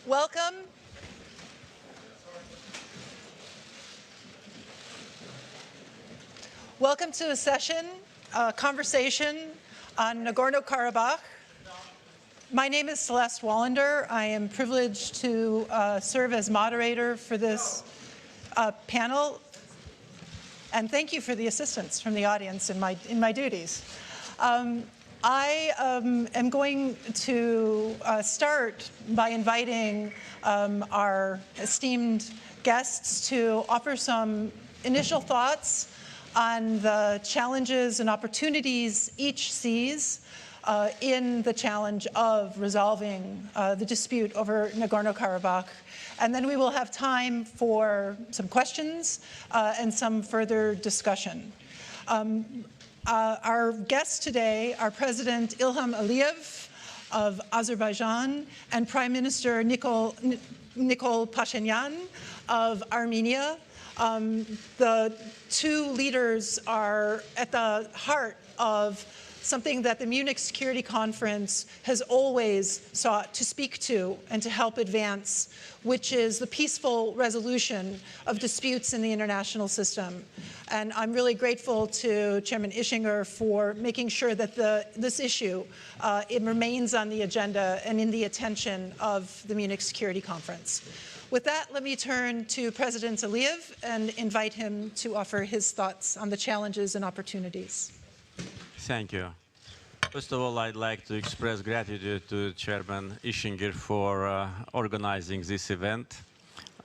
Welcome. Welcome to a session, a conversation on Nagorno-Karabakh. My name is Celeste Wallander. I am privileged to serve as moderator for this panel. And thank you for the assistance from the audience in my duties. I am going to start by inviting our esteemed guests to offer some initial thoughts on the challenges and opportunities each sees in the challenge of resolving the dispute over Nagorno-Karabakh. And then we will have time for some questions and some further discussion. Our guests today are President İlham Aliyev of Azerbaijan and Prime Minister Nikol Paşinyan of Armenia. The two leaders are at the heart of something that the Munich Security Conference has always sought to speak to and to help advance, which is the peaceful resolution of disputes in the international system. And I'm really grateful to Chairman Ischinger for making sure that this issue it remains on the agenda and in the attention of the Munich Security Conference. With that, let me turn to President Aliyev and invite him to offer his thoughts on the challenges and opportunities. Thank you. First of all, I'd like to express gratitude to Chairman Ischinger for organizing this event.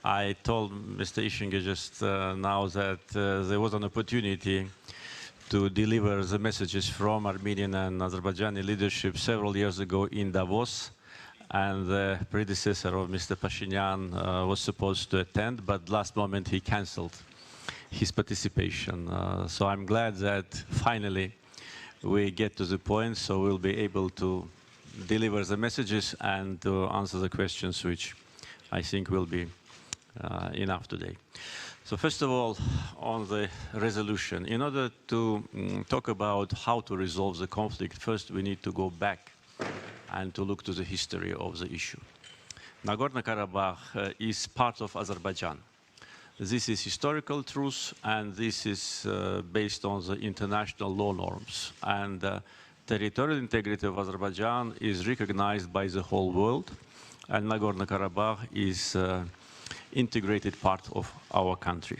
I told Mr. Ischinger just now that there was an opportunity to deliver the messages from Armenian and Azerbaijani leadership several years ago in Davos. And the predecessor of Mr. Paşinyan was supposed to attend, but last moment he canceled his participation. So I'm glad that finally we get to the point, so we'll be able to deliver the messages and to answer the questions, which I think will be enough today. So first of all, on the resolution, in order to talk about how to resolve the conflict, first we need to go back and to look to the history of the issue. Nagorno-Karabakh is part of Azerbaijan. This is historical truth, and this is based on the international law norms. And territorial integrity of Azerbaijan is recognized by the whole world, and Nagorno-Karabakh is integrated part of our country.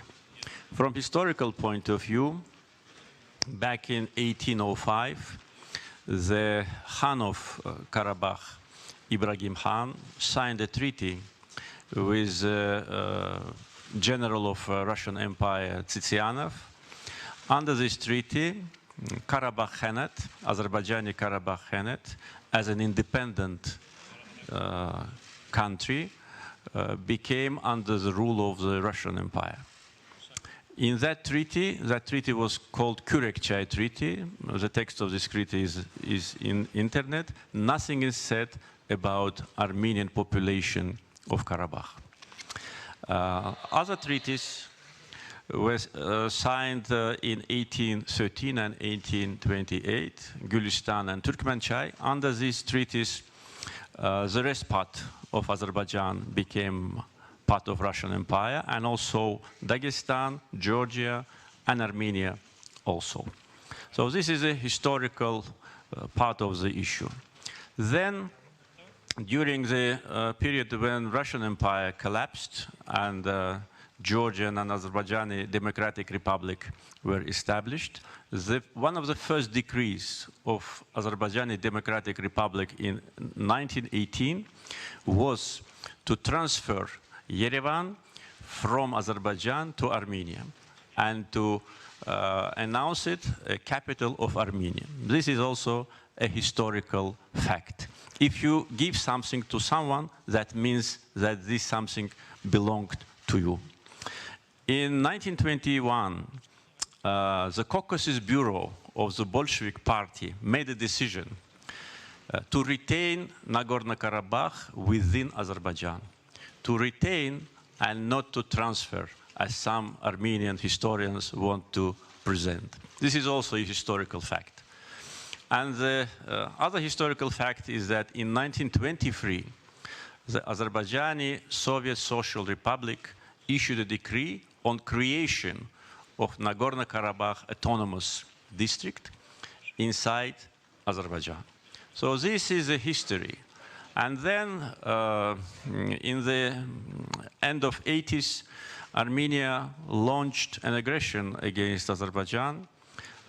From historical point of view, back in 1805, the Khan of Karabakh, Ibrahim Khan, signed a treaty with General of Russian Empire, Tsitsanov. Under this treaty, Karabakh Khanate, Azerbaijani Karabakh Khanate, as an independent country, became under the rule of the Russian Empire. In that treaty was called Kürekçay Treaty. The text of this treaty is in internet. Nothing is said about Armenian population of Karabakh. Other treaties were signed in 1813 and 1828, Gülistan and Turkmenchai. Under these treaties, the rest part of Azerbaijan became part of Russian Empire, and also Dagestan, Georgia, and Armenia also. So this is a historical part of the issue. Then, during the period when Russian Empire collapsed and Georgian and Azerbaijani Democratic Republic were established, one of the first decrees of Azerbaijani Democratic Republic in 1918 was to transfer Yerevan from Azerbaijan to Armenia and to announce it a capital of Armenia. This is also a historical fact. If you give something to someone, that means that this something belonged to you. In 1921, the Caucasus Bureau of the Bolshevik Party made a decision to retain Nagorno-Karabakh within Azerbaijan, to retain and not to transfer, as some Armenian historians want to present. This is also a historical fact. And the other historical fact is that in 1923, the Azerbaijani Soviet Social Republic issued a decree on creation of Nagorno-Karabakh Autonomous District inside Azerbaijan. So this is the history. And then in the end of 80s, Armenia launched an aggression against Azerbaijan.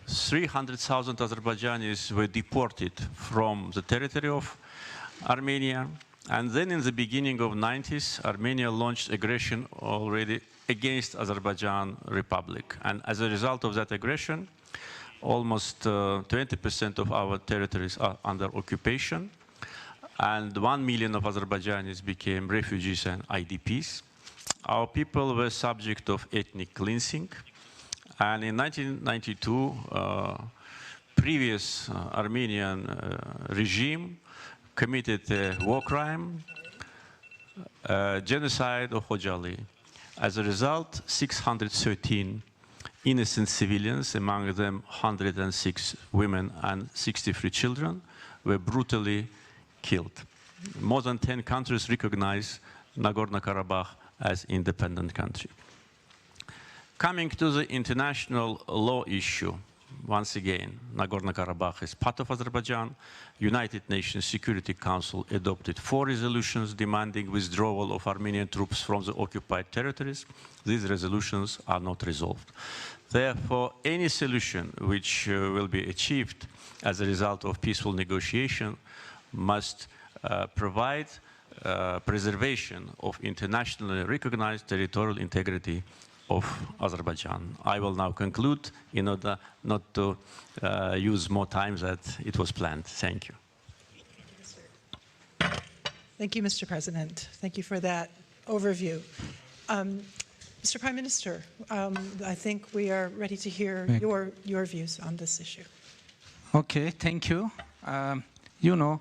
300,000 Azerbaijanis were deported from the territory of Armenia. And then in the beginning of 90s, Armenia launched aggression already against Azerbaijan Republic. And as a result of that aggression, almost 20% of our territories are under occupation. And 1 million of Azerbaijanis became refugees and IDPs. Our people were subject of ethnic cleansing. And in 1992, previous Armenian regime committed a war crime, genocide of Khojaly. As a result, 613 innocent civilians, among them 106 women and 63 children, were brutally killed. More than 10 countries recognize Nagorno-Karabakh as independent country. Coming to the international law issue, once again, Nagorno-Karabakh is part of Azerbaijan. United Nations Security Council adopted 4 resolutions demanding withdrawal of Armenian troops from the occupied territories. These resolutions are not resolved. Therefore, any solution which will be achieved as a result of peaceful negotiation must provide preservation of internationally recognized territorial integrity of Azerbaijan. I will now conclude in order not to use more time than it was planned. Thank you. Thank you, Mr. President. Thank you for that overview. Mr. Prime Minister, I think we are ready to hear your views on this issue. Okay, thank you. You know,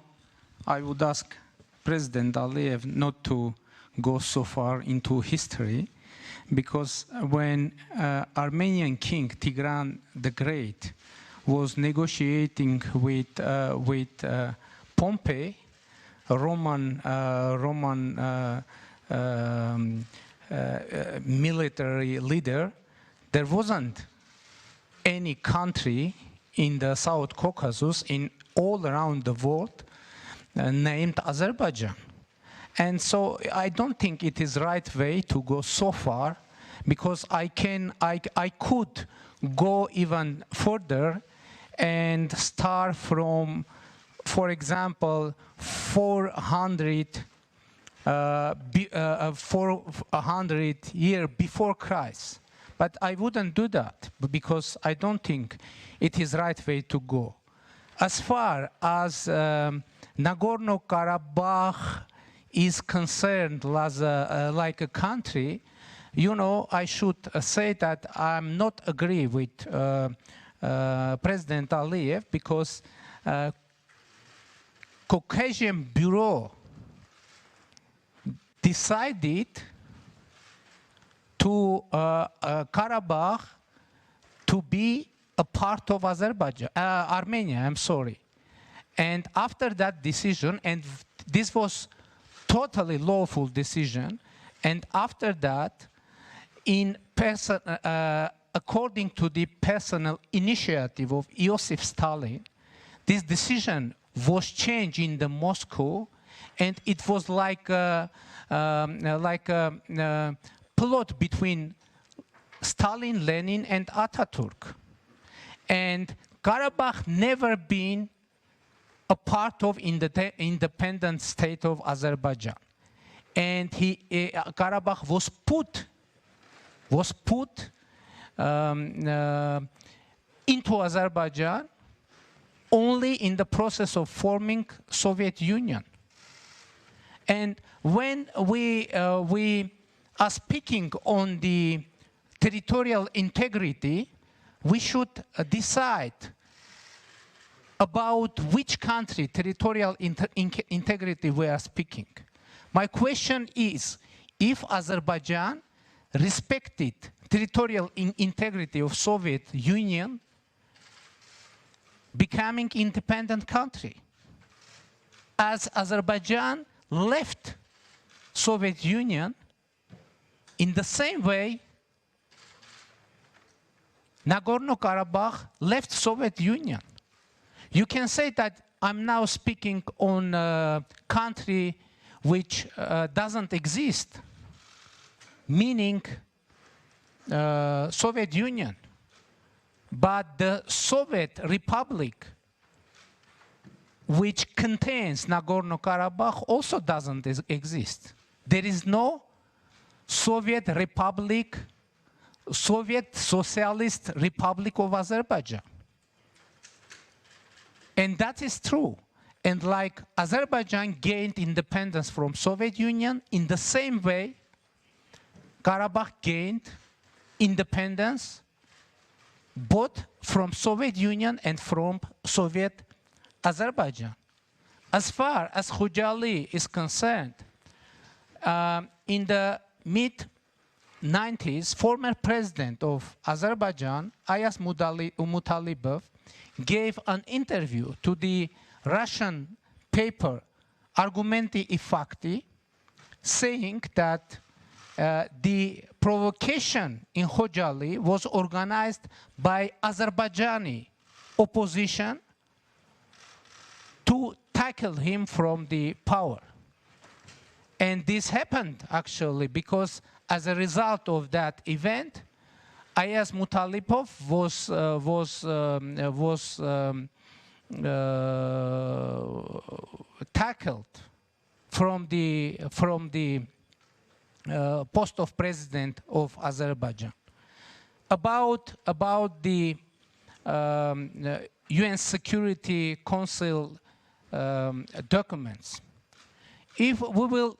I would ask President Aliyev not to go so far into history, because when Armenian King Tigran the Great was negotiating with Pompey, a Roman military leader, there wasn't any country in the South Caucasus, in all around the world, named Azerbaijan. And so I don't think it is right way to go so far, because I could go even further and start from, for example, 400 years before Christ. But I wouldn't do that, because I don't think it is right way to go. As far as Nagorno-Karabakh is concerned as like a country, you know, I should say that I'm not agree with President Aliyev, because Caucasian Bureau decided to Karabakh to be a part of Azerbaijan, Armenia, I'm sorry. And after that decision, and this was totally lawful decision, and after that, according to the personal initiative of Joseph Stalin, this decision was changed in the Moscow, and it was like a plot between Stalin, Lenin, and Ataturk. And Karabakh never been a part of independent state of Azerbaijan. And Karabakh was put into Azerbaijan only in the process of forming Soviet Union. And when we are speaking on the territorial integrity, we should decide about which country territorial integrity we are speaking. My question is, if Azerbaijan respected territorial integrity of Soviet Union, becoming independent country, as Azerbaijan left Soviet Union, in the same way, Nagorno-Karabakh left Soviet Union. You can say that I'm now speaking on a country which doesn't exist, meaning Soviet Union. But the Soviet Republic, which contains Nagorno-Karabakh, also doesn't exist. There is no Soviet Republic, Soviet Socialist Republic of Azerbaijan. And that is true. And like Azerbaijan gained independence from Soviet Union, in the same way, Karabakh gained independence both from Soviet Union and from Soviet Azerbaijan. As far as Khojaly is concerned, in the mid-90s, former president of Azerbaijan, Ayaz Mutalibov, gave an interview to the Russian paper Argumenty i Fakti, saying that the provocation in Khojaly was organized by Azerbaijani opposition to tackle him from the power. And this happened actually because as a result of that event, Ayaz Mutalipov was tackled from the post of president of Azerbaijan. About the UN Security Council documents. If we will,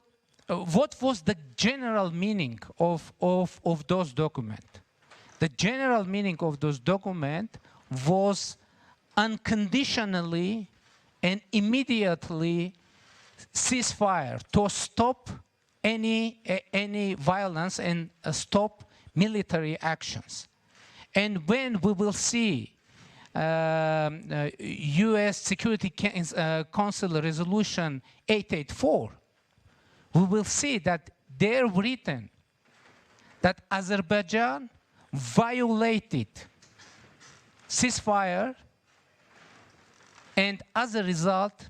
what was the general meaning of those documents? The general meaning of those documents was unconditionally and immediately ceasefire to stop any violence and stop military actions. And when we will see US Security Council Resolution 884, we will see that they're written that Azerbaijan violated ceasefire, and as a result,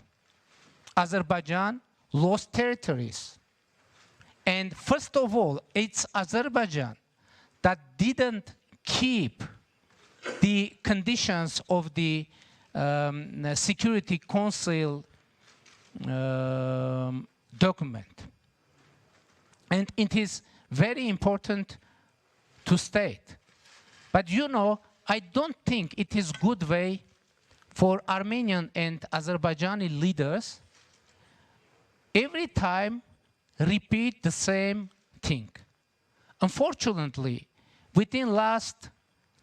Azerbaijan lost territories. And first of all, it's Azerbaijan that didn't keep the conditions of the Security Council document. And it is very important to state. But you know, I don't think it is good way for Armenian and Azerbaijani leaders every time repeat the same thing. Unfortunately, within last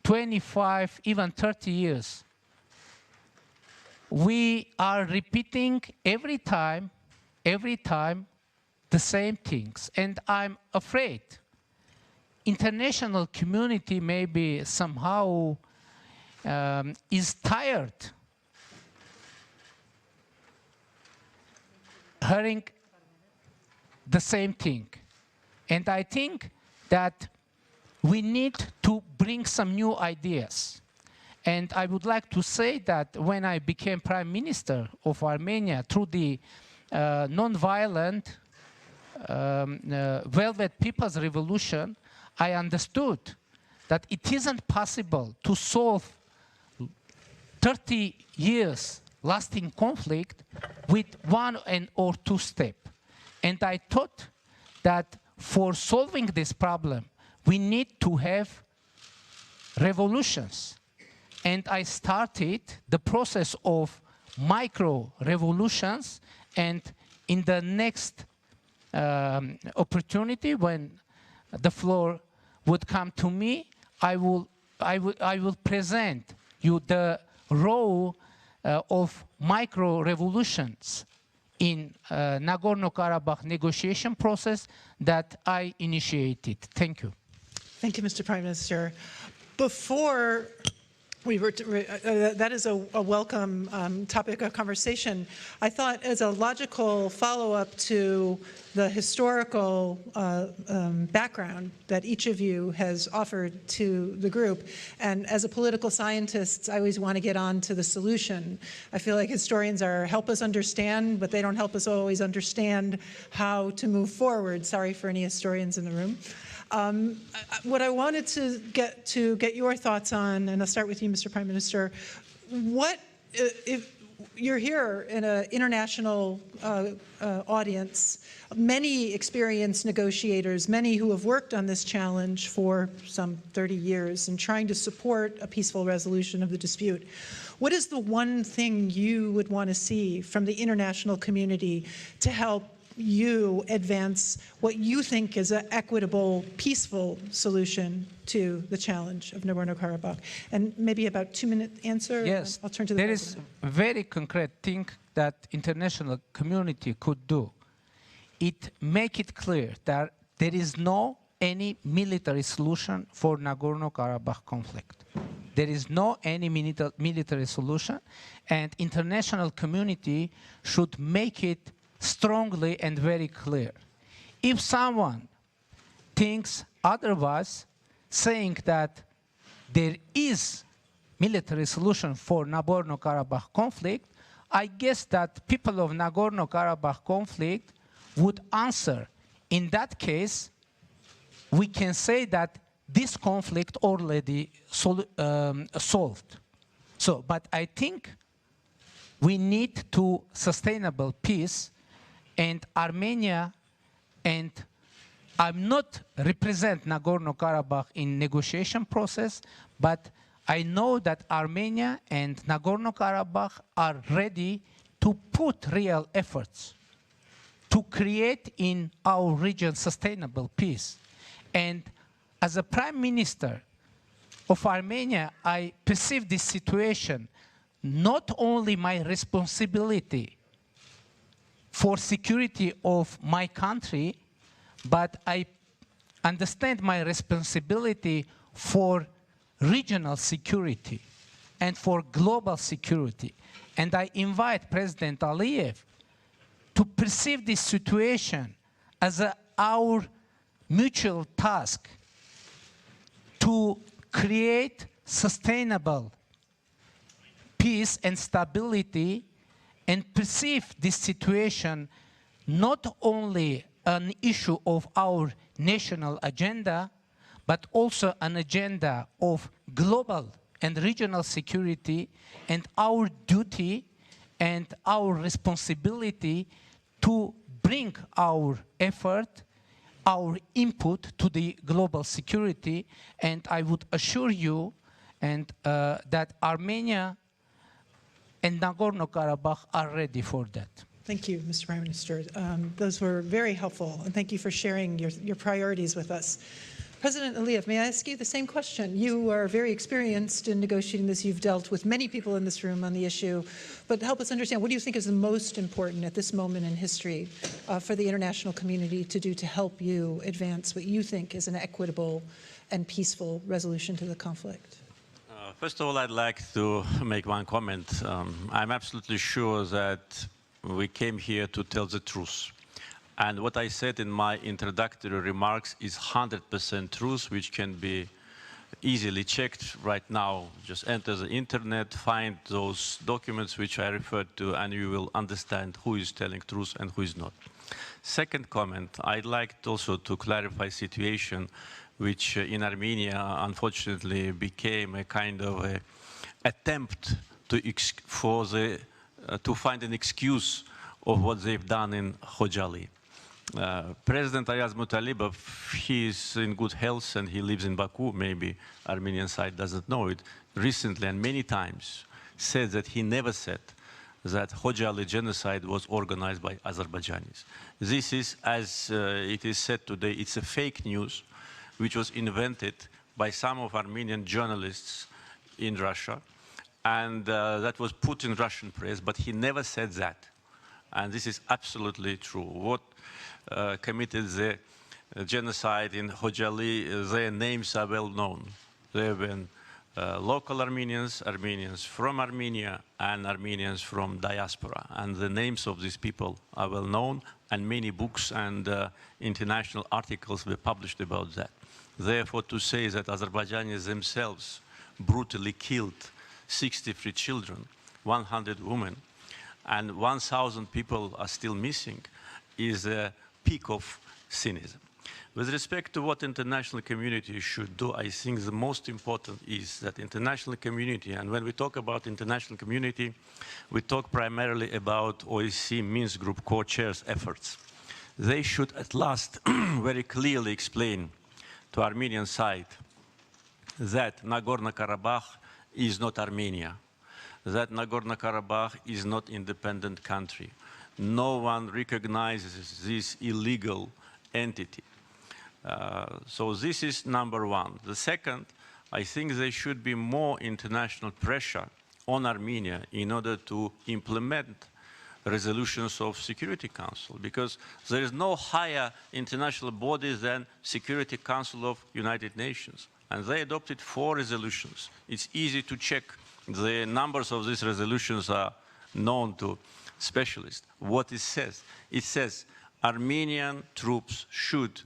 25, even 30 years, we are repeating every time the same things. And I'm afraid international community maybe somehow is tired hearing the same thing. And I think that we need to bring some new ideas. And I would like to say that when I became Prime Minister of Armenia through the non-violent Velvet People's Revolution, I understood that it isn't possible to solve 30 years lasting conflict with one or two steps. And I thought that for solving this problem, we need to have revolutions. And I started the process of micro-revolutions, and in the next opportunity when the floor would come to me, I will present you the role of micro-revolutions in Nagorno-Karabakh negotiation process that I initiated. Thank you. Thank you, Mr. Prime Minister. Before That is a welcome topic of conversation. I thought as a logical follow-up to the historical background that each of you has offered to the group, and as a political scientist, I always want to get on to the solution. I feel like historians help us understand, but they don't help us always understand how to move forward. Sorry for any historians in the room. What I wanted to get your thoughts on, and I'll start with you, Mr. Prime Minister, if you're here in an international audience, many experienced negotiators, many who have worked on this challenge for some 30 years and trying to support a peaceful resolution of the dispute. What is the one thing you would want to see from the international community to help you advance what you think is an equitable, peaceful solution to the challenge of Nagorno-Karabakh? And maybe about 2-minute answer. Yes, I'll turn to the there President. is a very concrete thing that international community could do. It make it clear that there is no any military solution for Nagorno-Karabakh conflict. There is no any military solution, and international community should make it strongly and very clear. If someone thinks otherwise, saying that there is military solution for Nagorno-Karabakh conflict, I guess that people of Nagorno-Karabakh conflict would answer, in that case, we can say that this conflict already solved. So, but I think we need to sustainable peace. And Armenia, and I'm not represent Nagorno-Karabakh in negotiation process, but I know that Armenia and Nagorno-Karabakh are ready to put real efforts to create in our region sustainable peace. And as a Prime Minister of Armenia, I perceive this situation not only my responsibility for security of my country, but I understand my responsibility for regional security and for global security. And I invite President Aliyev to perceive this situation as our mutual task to create sustainable peace and stability, and perceive this situation not only an issue of our national agenda, but also an agenda of global and regional security, and our duty and our responsibility to bring our effort, our input to the global security. And I would assure you that Armenia and Nagorno-Karabakh are ready for that. Thank you, Mr. Prime Minister. Those were very helpful, and thank you for sharing your priorities with us. President Aliyev, may I ask you the same question? You are very experienced in negotiating this. You've dealt with many people in this room on the issue, but help us understand, what do you think is the most important at this moment in history for the international community to do to help you advance what you think is an equitable and peaceful resolution to the conflict? First of all, I'd like to make one comment. I'm absolutely sure that we came here to tell the truth. And what I said in my introductory remarks is 100% truth, which can be easily checked right now. Just enter the internet, find those documents which I referred to, and you will understand who is telling truth and who is not. Second comment, I'd like also to clarify situation which in Armenia, unfortunately, became a kind of a attempt to find an excuse of what they've done in Khojaly. President Ayaz Mutalibov, he is in good health and he lives in Baku. Maybe Armenian side doesn't know it. Recently and many times said that he never said that Khojaly genocide was organized by Azerbaijanis. This is, as it is said today, it's a fake news which was invented by some of Armenian journalists in Russia, and that was put in Russian press, but he never said that. And this is absolutely true. What committed the genocide in Khojaly, their names are well known. They have been local Armenians, Armenians from Armenia, and Armenians from diaspora. And the names of these people are well known, and many books and international articles were published about that. Therefore, to say that Azerbaijanis themselves brutally killed 63 children, 100 women, and 1,000 people are still missing is a peak of cynism. With respect to what international community should do, I think the most important is that international community, and when we talk about international community, we talk primarily about OSCE Minsk Group co-chairs efforts. They should at last very clearly explain to Armenian side that Nagorno-Karabakh is not Armenia, that Nagorno-Karabakh is not independent country. No one recognizes this illegal entity. So this is number one. The second, I think there should be more international pressure on Armenia in order to implement resolutions of Security Council, because there is no higher international body than Security Council of United Nations. And they adopted 4 resolutions. It's easy to check. The numbers of these resolutions are known to specialists. What it says Armenian troops should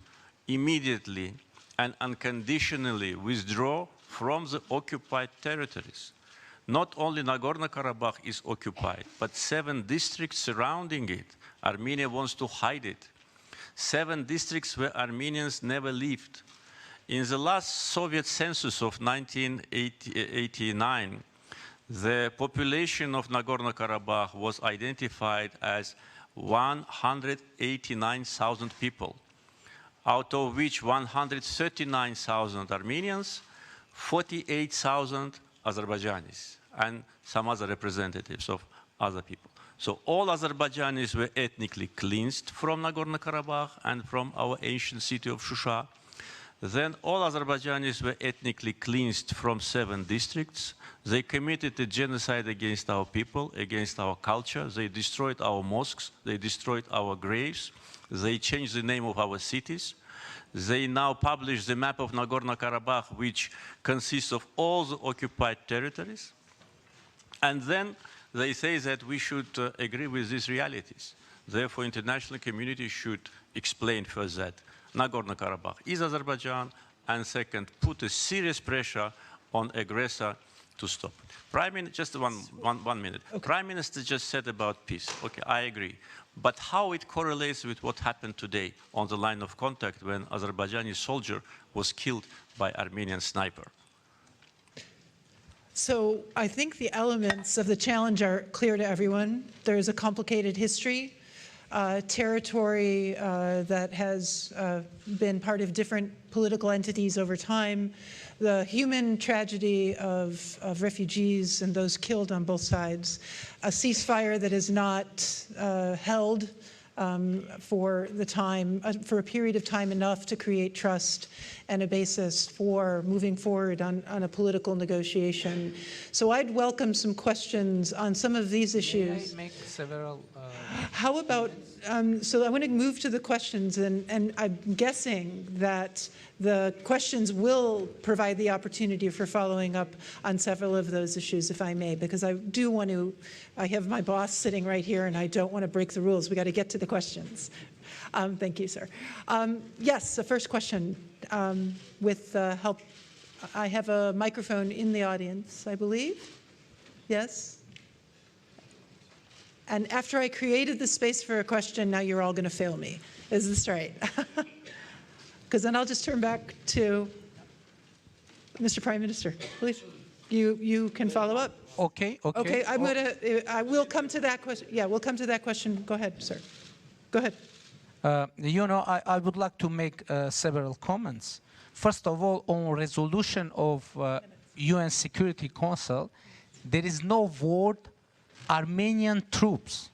immediately and unconditionally withdraw from the occupied territories. Not only Nagorno-Karabakh is occupied, but 7 districts surrounding it. Armenia wants to hide it. 7 districts where Armenians never lived. In the last Soviet census of 1989, the population of Nagorno-Karabakh was identified as 189,000 people, out of which 139,000 Armenians, 48,000 Azerbaijanis, and some other representatives of other people. So all Azerbaijanis were ethnically cleansed from Nagorno-Karabakh and from our ancient city of Shusha. Then all Azerbaijanis were ethnically cleansed from 7 districts. They committed a genocide against our people, against our culture. They destroyed our mosques. They destroyed our graves. They changed the name of our cities. They now publish the map of Nagorno-Karabakh, which consists of all the occupied territories. And then they say that we should agree with these realities. Therefore, international community should explain first that Nagorno-Karabakh is Azerbaijan, and second, put a serious pressure on aggressor to stop. Prime Minister, just one minute. Okay. Prime Minister just said about peace. Okay, I agree. But how it correlates with what happened today on the line of contact when Azerbaijani soldier was killed by Armenian sniper? So I think the elements of the challenge are clear to everyone. There is a complicated history, territory that has been part of different political entities over time, the human tragedy of refugees and those killed on both sides, a ceasefire that is not held for a period of time enough to create trust and a basis for moving forward on a political negotiation. So I'd welcome some questions on some of these issues. May I make several? How about, so I want to move to the questions, and I'm guessing that the questions will provide the opportunity for following up on several of those issues, if I may, because I do want to, I have my boss sitting right here, and I don't want to break the rules. We got to get to the questions. Thank you, sir. Yes, the first question with help. I have a microphone in the audience, I believe. Yes? And after I created the space for a question, now you're all going to fail me. Is this right? Because then I'll just turn back to Mr. Prime Minister. Please, you can follow up. Okay. Okay, I will come to that question. Yeah, we'll come to that question. Go ahead, sir. Go ahead. I would like to make several comments. First of all, on resolution of UN Security Council, there is no word Armenian troops.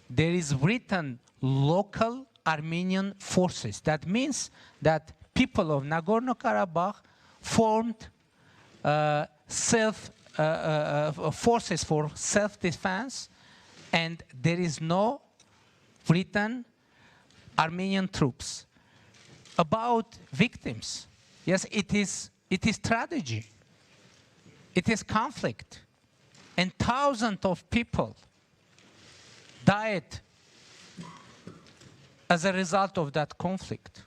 There is written local Armenian forces. That means that people of Nagorno-Karabakh formed forces for self-defense, and there is no written Armenian troops. About victims, yes, it is tragedy. it is conflict. And thousands of people died as a result of that conflict.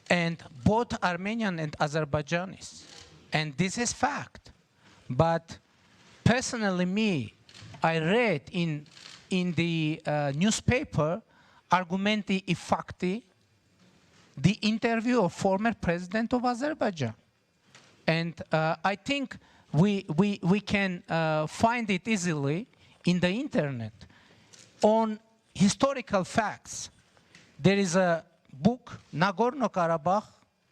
And both Armenian and Azerbaijanis. And this is fact. But personally, me, I read in the newspaper, Argumenti I Fakti, the interview of former president of Azerbaijan. And I think we can find it easily in the internet. On historical facts, there is a book, Nagorno-Karabakh,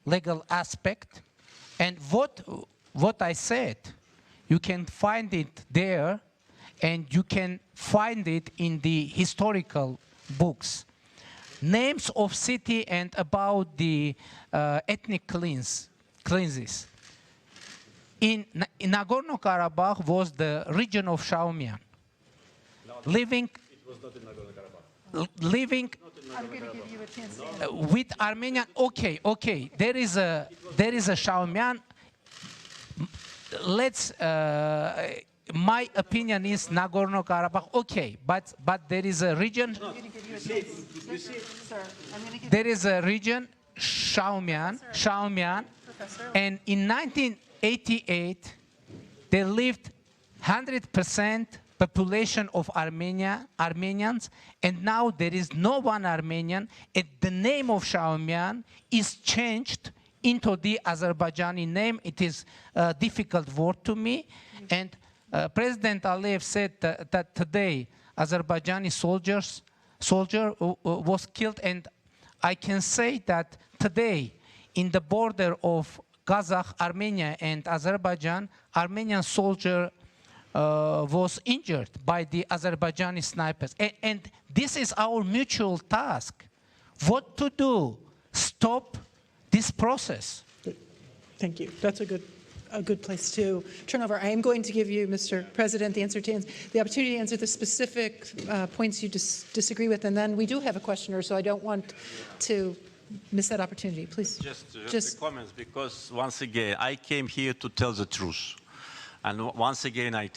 Legal Aspect, and what I said, you can find it there, and you can find it in the historical books. Names of city and about the ethnic cleanses. In Nagorno-Karabakh was the region of Shaumian. Living, living I'm going to give you a chance to answer. with Armenian. Okay. There is a Shaumian. Let's. My opinion is Nagorno-Karabakh. Okay, but there is a region. I'm going to give you a chance. Sir, I'm going to give There is a region, Shaumian, Professor. and in 1988, there lived 100% population of Armenians, and now there is no one Armenian, and the name of Shaumian is changed into the Azerbaijani name. It is a difficult word to me, and President Aliyev said that today Azerbaijani soldier was killed, and I can say that today in the border of Kazakh, Armenia and Azerbaijan, Armenian soldier was injured by the Azerbaijani snipers. And this is our mutual task. What to do? Stop this process. Thank you. That's a good place to turn over. I am going to give you, Mr. President, the opportunity to answer the specific points you disagree with, and then we do have a questioner, so I don't want to miss that opportunity. Please. Just comments, because once again, I came here to tell the truth. And once again, I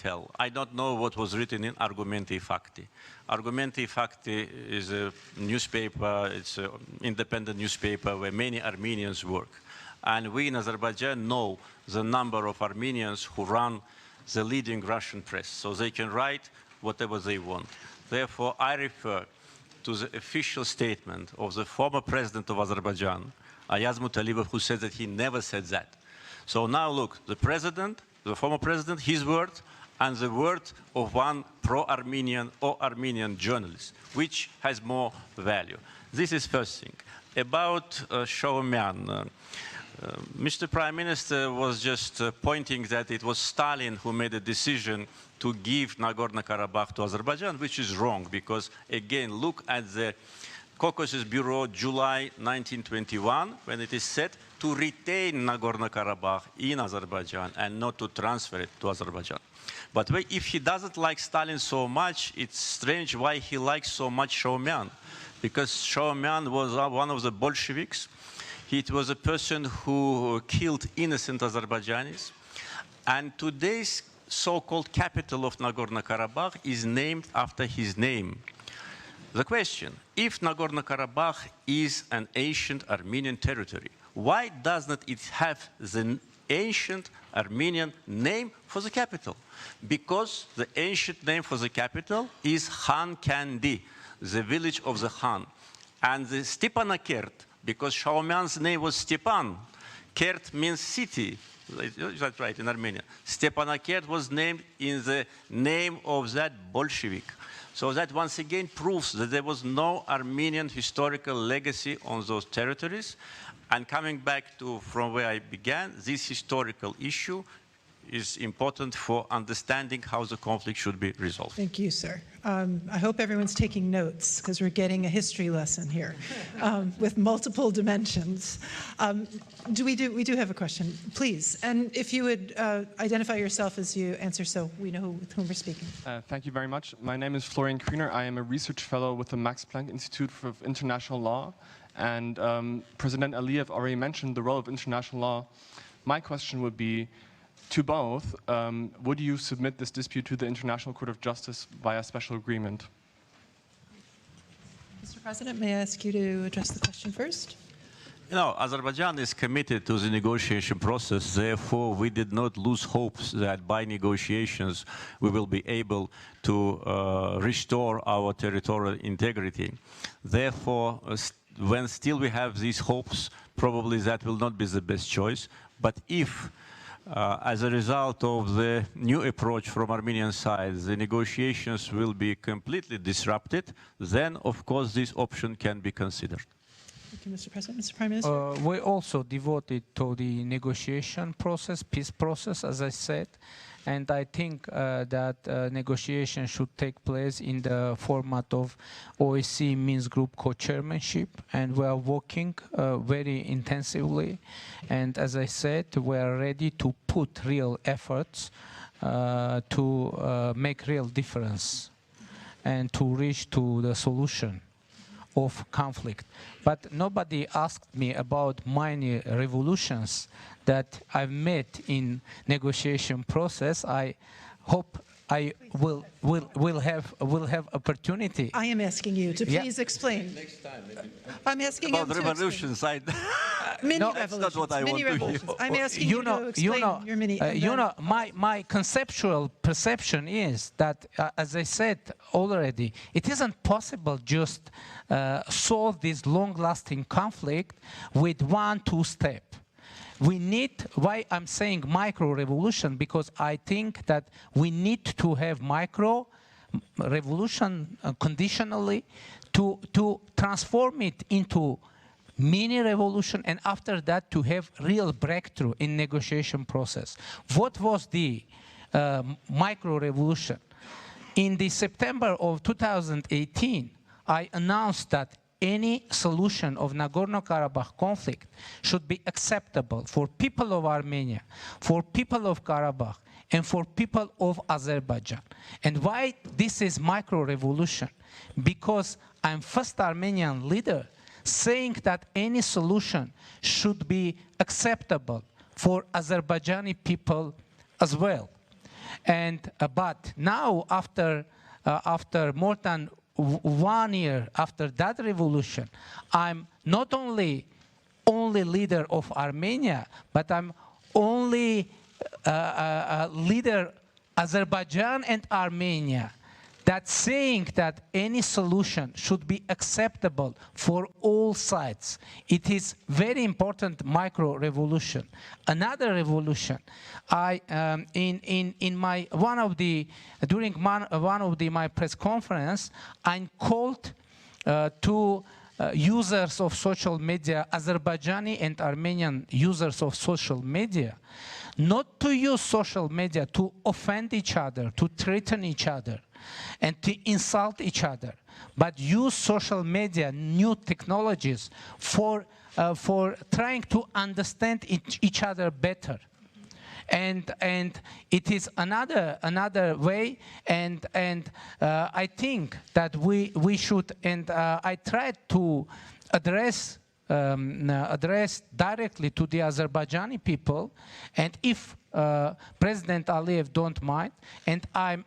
don't know what was written in Argumenti Fakti. Argumenti Fakti is a newspaper, it's an independent newspaper where many Armenians work. And we in Azerbaijan know the number of Armenians who run the leading Russian press, so they can write whatever they want. Therefore, I refer to the official statement of the former president of Azerbaijan, Ayaz Mutalibov, who said that he never said that. So now look, the president, the former president, his word, and the word of one pro-Armenian or Armenian journalist, which has more value. This is first thing. About Shaumian, Mr. Prime Minister was just pointing that it was Stalin who made a decision to give Nagorno-Karabakh to Azerbaijan, which is wrong, because again, look at the Caucasus Bureau, July 1921, when it is said to retain Nagorno-Karabakh in Azerbaijan and not to transfer it to Azerbaijan. But if he doesn't like Stalin so much, it's strange why he likes so much Shaumian, because Shaumian was one of the Bolsheviks. He was a person who killed innocent Azerbaijanis, and today's so-called capital of Nagorno-Karabakh is named after his name. The question, if Nagorno-Karabakh is an ancient Armenian territory, why doesn't it have the ancient Armenian name for the capital? Because the ancient name for the capital is Khan Kandi, the village of the Khan. And the Stepanakert, because Shaumian's name was Stepan, Kert means city. That's right, in Armenia. Stepanakert was named in the name of that Bolshevik. So that once again proves that there was no Armenian historical legacy on those territories. And coming back to from where I began, this historical issue is important for understanding how the conflict should be resolved. Thank you, sir. I hope everyone's taking notes, because we're getting a history lesson here with multiple dimensions. We do have a question, please. And if you would identify yourself as you answer, so we know with whom we're speaking. Thank you very much. My name is Florian Kriener. I am a research fellow with the Max Planck Institute for International Law. And President Aliyev already mentioned the role of international law. My question would be, to both, would you submit this dispute to the International Court of Justice via special agreement? Mr. President, may I ask you to address the question first? You know, Azerbaijan is committed to the negotiation process. Therefore, we did not lose hopes that by negotiations we will be able to restore our territorial integrity. Therefore, when still we have these hopes, probably that will not be the best choice. But if, as a result of the new approach from Armenian side, the negotiations will be completely disrupted, then, of course, this option can be considered. Thank you, Mr. President. Mr. Prime Minister? We also devoted to the negotiation process, peace process, as I said, and I think that negotiation should take place in the format of OSCE Minsk Group co-chairmanship, and we are working very intensively, and as I said, we are ready to put real efforts to make real difference and to reach to the solution of conflict. But nobody asked me about many revolutions that I've met in negotiation process. I hope I will have opportunity. I am asking you to Yeah. please explain. Next time, maybe. I'm asking About him to revolutions, explain. Mini No, that's revolutions. not what I mini want to hear. revolutions. I'm asking you, to explain your mini. My conceptual perception is that, as I said already, it isn't possible just solve this long-lasting conflict with 1-2 step. We need, why I'm saying micro-revolution, because I think that we need to have micro-revolution conditionally to transform it into mini-revolution, and after that to have real breakthrough in negotiation process. What was the micro-revolution? In the September of 2018, I announced that any solution of Nagorno-Karabakh conflict should be acceptable for people of Armenia, for people of Karabakh, and for people of Azerbaijan. And why this is micro-revolution? Because I'm first Armenian leader saying that any solution should be acceptable for Azerbaijani people as well. And but now, after more than 1 year after that revolution, I'm not only leader of Armenia, but I'm only leader Azerbaijan and Armenia, that saying that any solution should be acceptable for all sides. It is very important micro-revolution. Another revolution, during one of my press conference, I called to users of social media, Azerbaijani and Armenian users of social media, not to use social media to offend each other, to threaten each other, and to insult each other, but use social media, new technologies for trying to understand each other better. And it is another way, and I think that we should, and I tried to address directly to the Azerbaijani people, and if President Aliyev don't mind, and I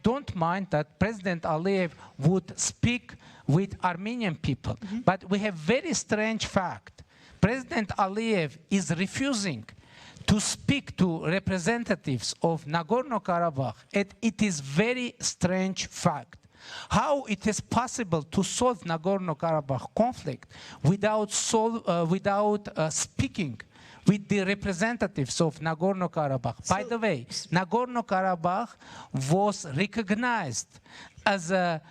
don't mind that President Aliyev would speak with Armenian people. But we have very strange fact. President Aliyev is refusing to speak to representatives of Nagorno-Karabakh, and it is very strange fact. How it is possible to solve Nagorno-Karabakh conflict without speaking with the representatives of Nagorno-Karabakh. By the way, Nagorno-Karabakh was recognized as a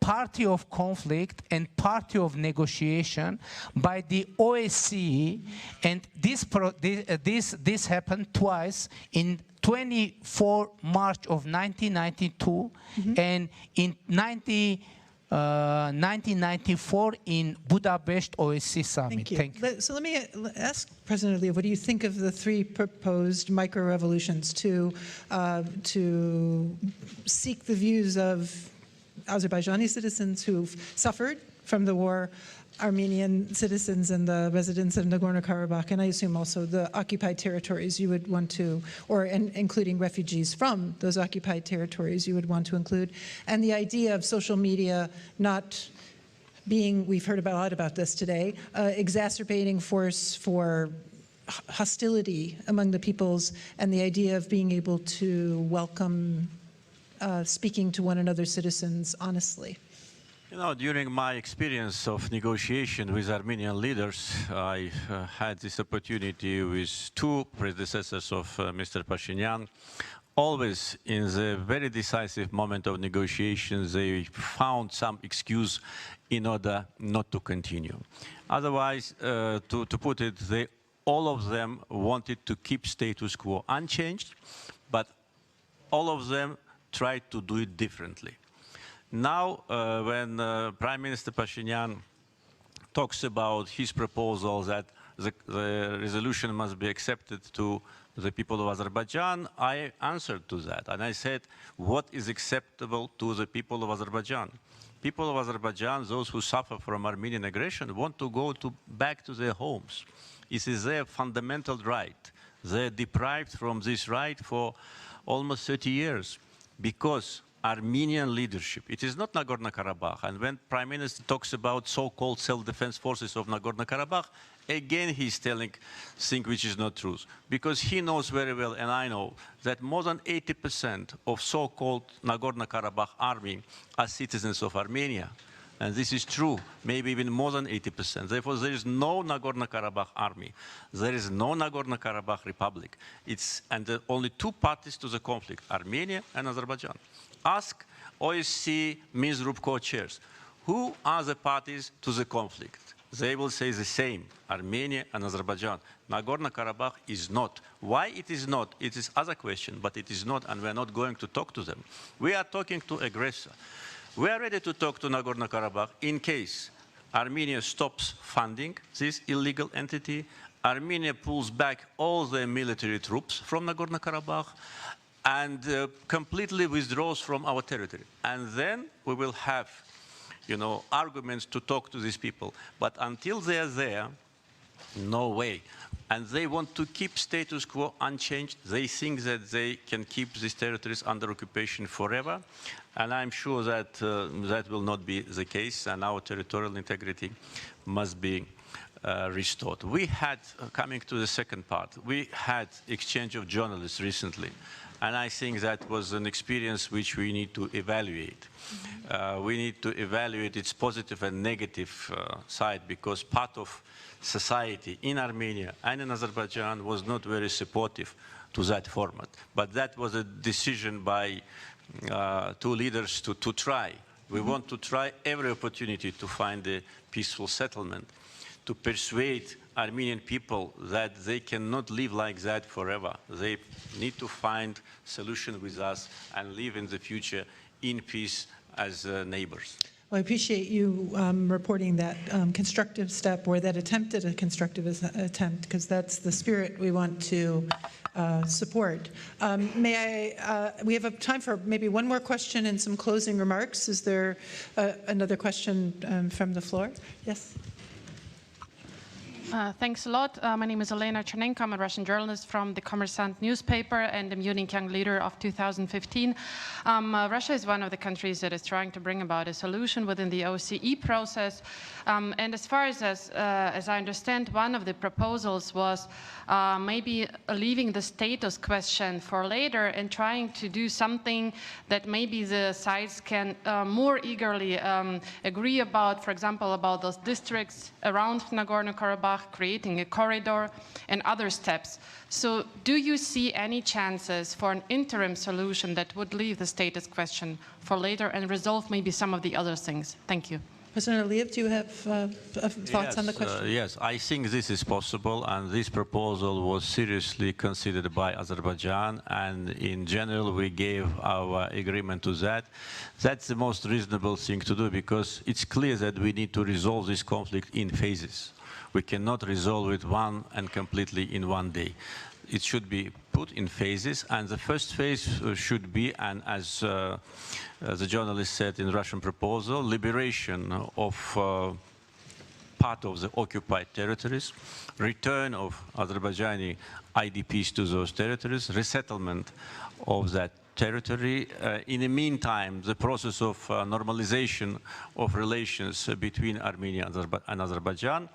party of conflict and party of negotiation by the OSCE, and this happened twice, in 24 March of 1992 and in 1994 in Budapest OSCE summit. Thank you. So let me ask President Aliyev, what do you think of the 3 proposed micro-revolutions to seek the views of Azerbaijani citizens who've suffered from the war, Armenian citizens and the residents of Nagorno-Karabakh, and I assume also the occupied territories you would want to, or including refugees from those occupied territories you would want to include. And the idea of social media not being, we've heard a lot about this today, exacerbating force for hostility among the peoples, and the idea of being able to welcome speaking to one another's citizens honestly. You know, during my experience of negotiation with Armenian leaders, I had this opportunity with two predecessors of Mr. Paşinyan. Always in the very decisive moment of negotiations, they found some excuse in order not to continue. Otherwise, to put it, all of them wanted to keep status quo unchanged, but all of them tried to do it differently. Now, when Prime Minister Paşinyan talks about his proposal that the resolution must be accepted to the people of Azerbaijan, I answered to that. And I said, what is acceptable to the people of Azerbaijan? People of Azerbaijan, those who suffer from Armenian aggression, want to go back to their homes. It is their fundamental right. They're deprived from this right for almost 30 years because Armenian leadership, it is not Nagorno-Karabakh. And when Prime Minister talks about so-called self-defense forces of Nagorno-Karabakh, again he's telling things which is not true. Because he knows very well, and I know, that more than 80% of so-called Nagorno-Karabakh army are citizens of Armenia. And this is true, maybe even more than 80%. Therefore, there is no Nagorno-Karabakh army. There is no Nagorno-Karabakh republic. And there are only two parties to the conflict, Armenia and Azerbaijan. Ask OSCE Minsk co-chairs, who are the parties to the conflict? They will say the same, Armenia and Azerbaijan. Nagorno-Karabakh is not. Why it is not? It is other question, but it is not, and we are not going to talk to them. We are talking to aggressor. We are ready to talk to Nagorno-Karabakh in case Armenia stops funding this illegal entity, Armenia pulls back all their military troops from Nagorno-Karabakh, and completely withdraws from our territory. And then we will have, you know, arguments to talk to these people. But until they are there, no way. And they want to keep status quo unchanged. They think that they can keep these territories under occupation forever. And I'm sure that that will not be the case, and our territorial integrity must be restored. We had, coming to the second part, we had exchange of journalists recently. And I think that was an experience which we need to evaluate. We need to evaluate its positive and negative side, because part of society in Armenia and in Azerbaijan was not very supportive to that format. But that was a decision by two leaders to try. We want to try every opportunity to find a peaceful settlement, to persuade Armenian people that they cannot live like that forever. They need to find solution with us and live in the future in peace as neighbors. Well, I appreciate you reporting that constructive step, or that attempt at a constructive attempt, because that's the spirit we want to support. We have time for maybe one more question and some closing remarks. Is there another question from the floor? Yes. Thanks a lot. My name is Elena Chernenko. I'm a Russian journalist from the Kommersant newspaper and the Munich Young Leader of 2015. Russia is one of the countries that is trying to bring about a solution within the OSCE process. And as far as I understand, one of the proposals was maybe leaving the status question for later and trying to do something that maybe the sides can more eagerly agree about, for example, about those districts around Nagorno-Karabakh, creating a corridor and other steps. So do you see any chances for an interim solution that would leave the status question for later and resolve maybe some of the other things? Thank you. President Aliyev, do you have thoughts on the question? Yes, I think this is possible, and this proposal was seriously considered by Azerbaijan, and in general we gave our agreement to that. That's the most reasonable thing to do, because it's clear that we need to resolve this conflict in phases. We cannot resolve it one and completely in one day. it should be put in phases, and the first phase should be, and as the journalist said in the Russian proposal, liberation of part of the occupied territories, return of Azerbaijani IDPs to those territories, resettlement of that territory. In the meantime, the process of normalization of relations between Armenia and Azerbaijan,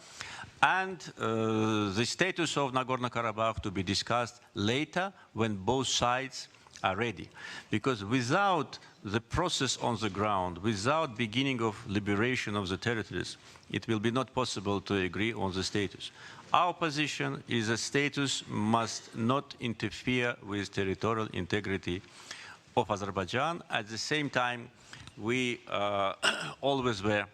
and the status of Nagorno-Karabakh to be discussed later when both sides are ready. Because without the process on the ground, without beginning of liberation of the territories, it will be not possible to agree on the status. Our position is that status must not interfere with territorial integrity of Azerbaijan. At the same time, we always were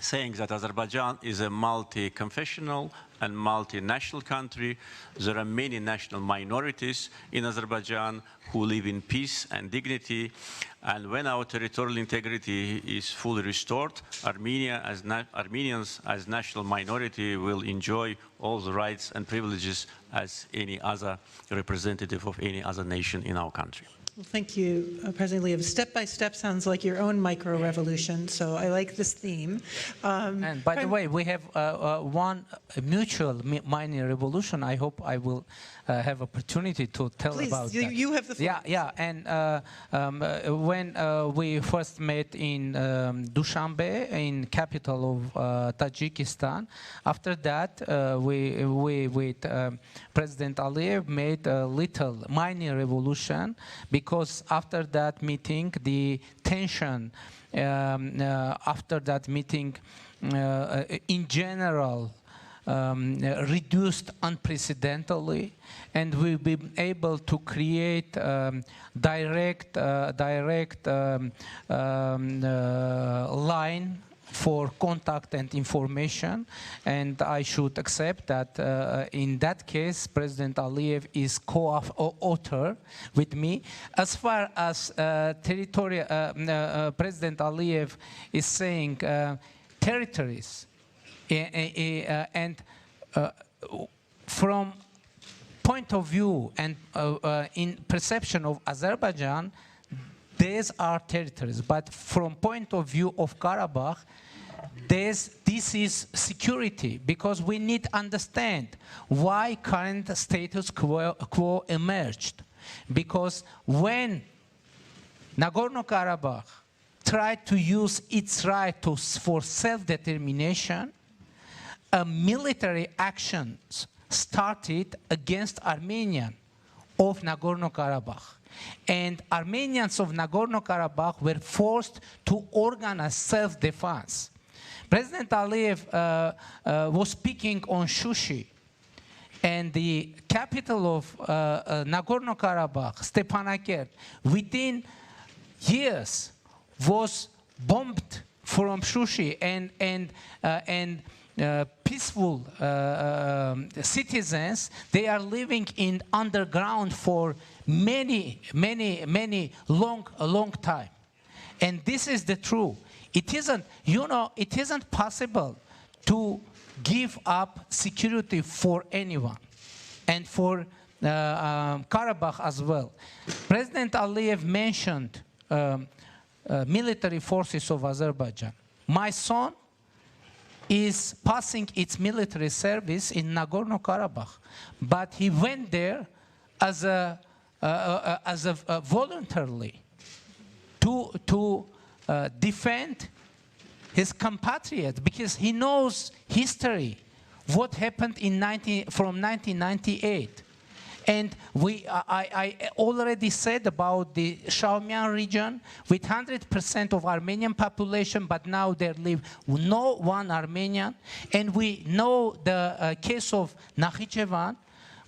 saying that Azerbaijan is a multi-confessional and multinational country. There are many national minorities in Azerbaijan who live in peace and dignity. And when our territorial integrity is fully restored, Armenians as national minority will enjoy all the rights and privileges as any other representative of any other nation in our country. Well, thank you, President Əliyevlə. Step by step sounds like your own micro-revolution, so I like this theme. And by the way, we have one mutual mini revolution. I hope I will have opportunity to tell about that. You have the floor. Yeah. And when we first met in Dushanbe, in capital of Tajikistan, after that we with President Aliyev made a little mini revolution, because after that meeting, the tension after that meeting in general reduced unprecedentedly, and we've been able to create direct line for contact and information, and I should accept that in that case President Aliyev is co-author with me. As far as territory, President Aliyev is saying territories, and from point of view and in perception of Azerbaijan, these are territories, but from point of view of Karabakh, this is security, because we need to understand why current status quo emerged. Because when Nagorno-Karabakh tried to use its right for self-determination, military actions started against Armenians of Nagorno-Karabakh. And Armenians of Nagorno-Karabakh were forced to organize self-defense. President Aliyev was speaking on Shushi, and the capital of Nagorno-Karabakh, Stepanakert, within years was bombed from Shushi, and peaceful citizens, they are living in underground for many long time. And this is the truth. It isn't, it isn't possible to give up security for anyone, and for Karabakh as well. President Aliyev mentioned military forces of Azerbaijan. My son is passing its military service in Nagorno-Karabakh, but he went there as a voluntarily to defend his compatriots, because he knows history, what happened from 1998. And I already said about the Shaumian region with 100% of Armenian population, but now there live no one Armenian. And we know the case of Nakhichevan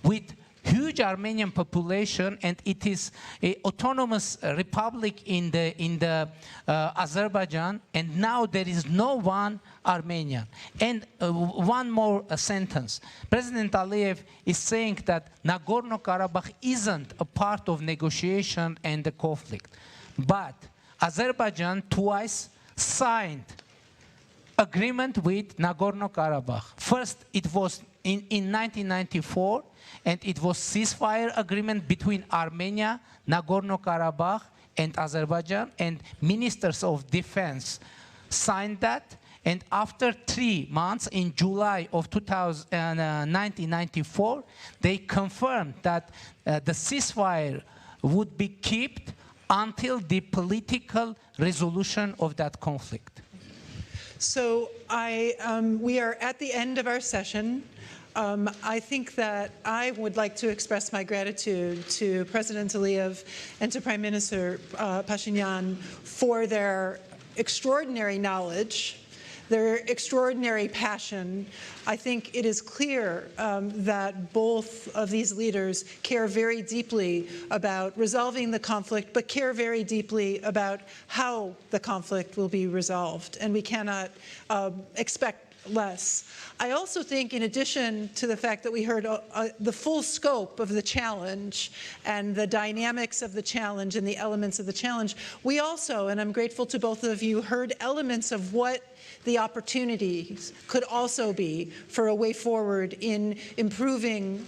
with huge Armenian population, and it is an autonomous republic in the Azerbaijan, and now there is no one Armenian. And one more sentence. President Aliyev is saying that Nagorno-Karabakh isn't a part of negotiation and the conflict, but Azerbaijan twice signed agreement with Nagorno-Karabakh. First, it was in 1994, and it was ceasefire agreement between Armenia, Nagorno-Karabakh, and Azerbaijan, and ministers of defense signed that. And after 3 months, in July of 1994, they confirmed that the ceasefire would be kept until the political resolution of that conflict. So we are at the end of our session. I think that I would like to express my gratitude to President Aliyev and to Prime Minister Paşinyan for their extraordinary knowledge, their extraordinary passion. I think it is clear that both of these leaders care very deeply about resolving the conflict, but care very deeply about how the conflict will be resolved. And we cannot expect less. I also think, in addition to the fact that we heard the full scope of the challenge and the dynamics of the challenge and the elements of the challenge, we also, and I'm grateful to both of you, heard elements of what the opportunities could also be for a way forward in improving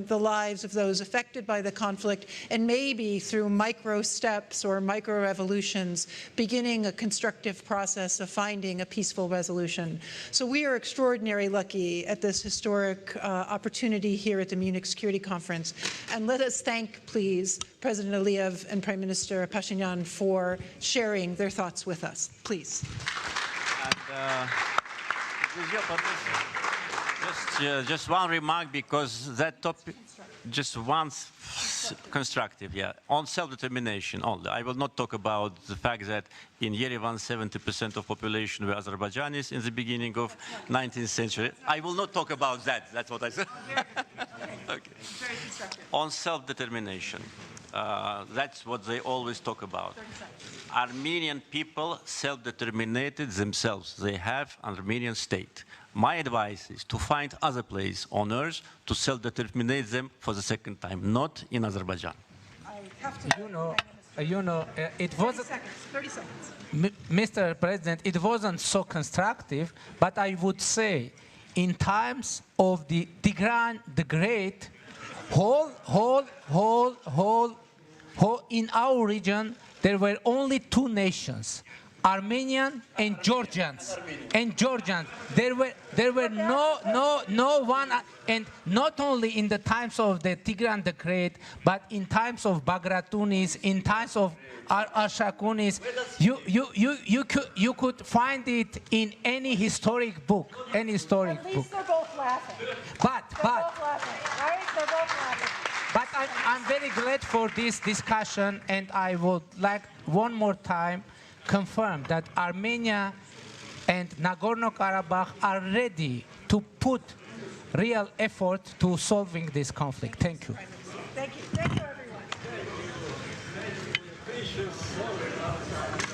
the lives of those affected by the conflict, and maybe through micro steps or micro revolutions, beginning a constructive process of finding a peaceful resolution. So we are extraordinarily lucky at this historic opportunity here at the Munich Security Conference. And let us thank, please, President Aliyev and Prime Minister Paşinyan for sharing their thoughts with us. Please. And with your permission, just one remark, because that topic, just one constructive, yeah, on self-determination only. I will not talk about the fact that in Yerevan 70% of population were Azerbaijanis in the beginning of 19th century. I will not talk about that. That's what I said. Okay. On self-determination. That's what they always talk about. Armenian people self-determinated themselves. They have an Armenian state. My advice is to find other place on earth to self-determinate them for the second time, not in Azerbaijan. I have to It was 30 seconds. Mr. President, it wasn't so constructive, but I would say in times of the Tigran the Great, in our region, there were only 2 nations, Armenian and Georgians. There were no one, and not only in the times of the Tigran the Great, but in times of Bagratunis, in times of Arshakunis. You could find it in any historic book, At least they're both laughing. But They're both laughing, right? They're both laughing. But I'm very glad for this discussion, and I would like one more time confirm that Armenia and Nagorno-Karabakh are ready to put real effort to solving this conflict. Thank you. Thank you. Thank you, everyone.